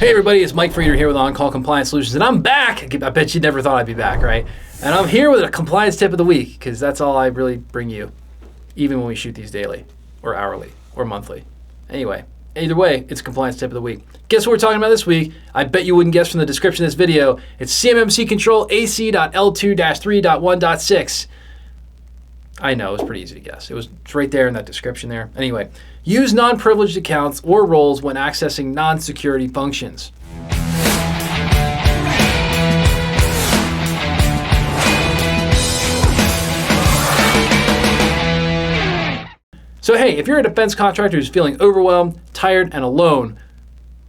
Hey everybody, it's Mike Frieder here with On-Call Compliance Solutions, and I'm back. I bet you never thought I'd be back, right? And I'm here with a compliance tip of the week, because that's all I really bring you, even when we shoot these daily, or hourly, or monthly. Anyway, either way, it's a compliance tip of the week. Guess what we're talking about this week? I bet you wouldn't guess from the description of this video. It's CMMC Control AC.L2-3.1.6. I know, it was pretty easy to guess. It's right there in that description there. Anyway, use non-privileged accounts or roles when accessing non-security functions. So hey, if you're a defense contractor who's feeling overwhelmed, tired, and alone,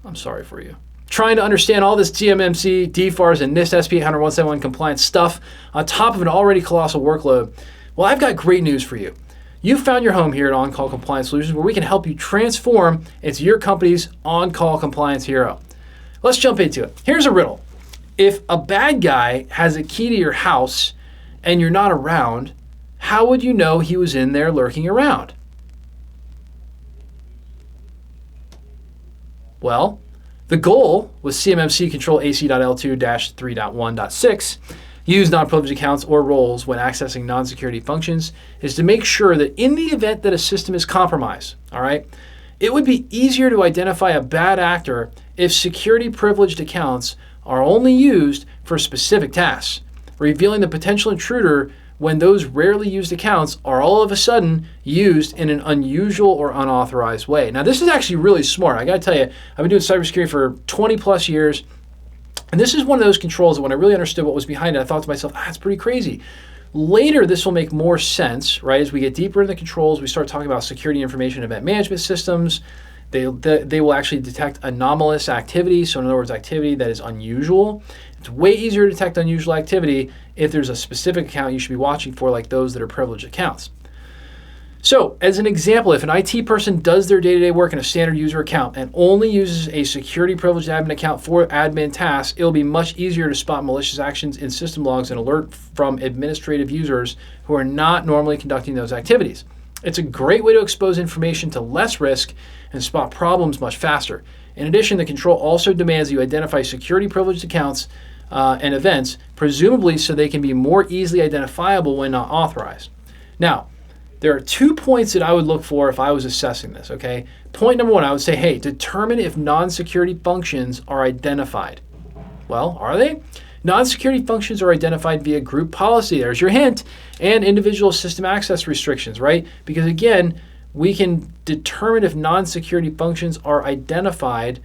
I'm sorry for you. Trying to understand all this CMMC, DFARS, and NIST SP 800-171 compliance stuff on top of an already colossal workload, well, I've got great news for you. You found your home here at On-Call Compliance Solutions, where we can help you transform into your company's on-call compliance hero. Let's jump into it. Here's a riddle. If a bad guy has a key to your house and you're not around, how would you know he was in there lurking around? Well, the goal with CMMC Control AC.L2-3.1.6, use non-privileged accounts or roles when accessing non-security functions, is to make sure that in the event that a system is compromised, all right, it would be easier to identify a bad actor if security privileged accounts are only used for specific tasks, revealing the potential intruder when those rarely used accounts are all of a sudden used in an unusual or unauthorized way. Now, this is actually really smart. I got to tell you, I've been doing cybersecurity for 20 plus years. And this is one of those controls that when I really understood what was behind it, I thought to myself, it's pretty crazy. Later, this will make more sense, right? As we get deeper into the controls, we start talking about security information event management systems. They will actually detect anomalous activity. So in other words, activity that is unusual. It's way easier to detect unusual activity if there's a specific account you should be watching for, like those that are privileged accounts. So, as an example, if an IT person does their day-to-day work in a standard user account and only uses a security privileged admin account for admin tasks, it'll be much easier to spot malicious actions in system logs and alert from administrative users who are not normally conducting those activities. It's a great way to expose information to less risk and spot problems much faster. In addition, the control also demands you identify security privileged accounts and events, presumably so they can be more easily identifiable when not authorized. Now, there are 2 points that I would look for if I was assessing this, okay? Point number one, I would say, hey, determine if non-security functions are identified. Well, are they? Non-security functions are identified via group policy, there's your hint, and individual system access restrictions, right? Because again, we can determine if non-security functions are identified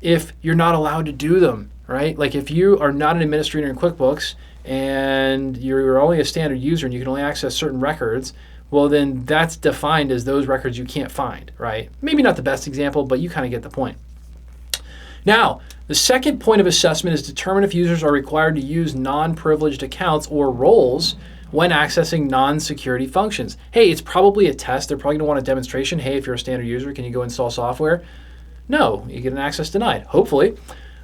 if you're not allowed to do them, right? Like if you are not an administrator in QuickBooks and you're only a standard user and you can only access certain records, well, then that's defined as those records you can't find, right? Maybe not the best example, but you kind of get the point. Now, the second point of assessment is determine if users are required to use non-privileged accounts or roles when accessing non-security functions. Hey, it's probably a test. They're probably going to want a demonstration. Hey, if you're a standard user, can you go install software? No, you get an access denied, hopefully.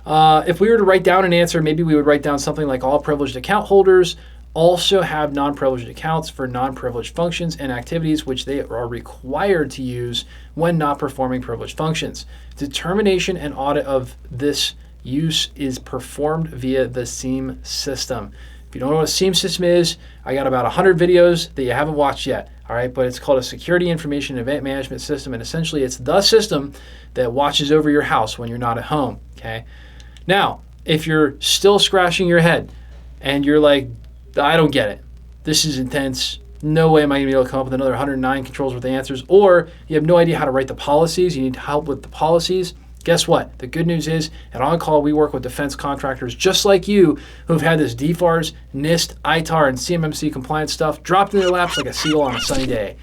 If we were to write down an answer, maybe we would write down something like all privileged account holders also have non-privileged accounts for non-privileged functions and activities which they are required to use when not performing privileged functions. Determination and audit of this use is performed via the SIEM system. If you don't know what a SIEM system is, I got about 100 videos that you haven't watched yet, all right? But it's called a Security Information Event Management System, and essentially it's the system that watches over your house when you're not at home, okay? Now, if you're still scratching your head and you're like, I don't get it. This is intense. No way am I going to be able to come up with another 109 controls worth of answers. Or you have no idea how to write the policies. You need help with the policies. Guess what? The good news is at On-Call, we work with defense contractors just like you who've had this DFARS, NIST, ITAR, and CMMC compliance stuff dropped in their laps like a seagull on a sunny day.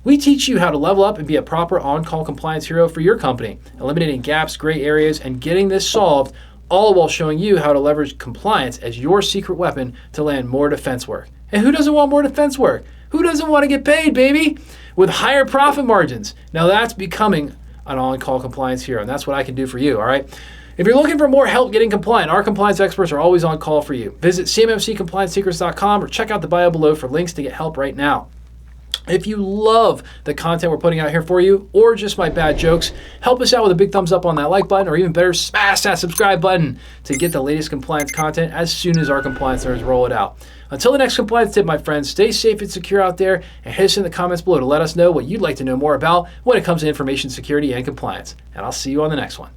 We teach you how to level up and be a proper on-call compliance hero for your company, eliminating gaps, gray areas, and getting this solved, all while showing you how to leverage compliance as your secret weapon to land more defense work. And who doesn't want more defense work? Who doesn't want to get paid, baby? With higher profit margins. Now that's becoming an on-call compliance hero, and that's what I can do for you, all right? If you're looking for more help getting compliant, our compliance experts are always on call for you. Visit cmmccompliancesecrets.com or check out the bio below for links to get help right now. If you love the content we're putting out here for you, or just my bad jokes, help us out with a big thumbs up on that like button, or even better, smash that subscribe button to get the latest compliance content as soon as our compliance nerds roll it out. Until the next compliance tip, my friends, stay safe and secure out there, and hit us in the comments below to let us know what you'd like to know more about when it comes to information security and compliance. And I'll see you on the next one.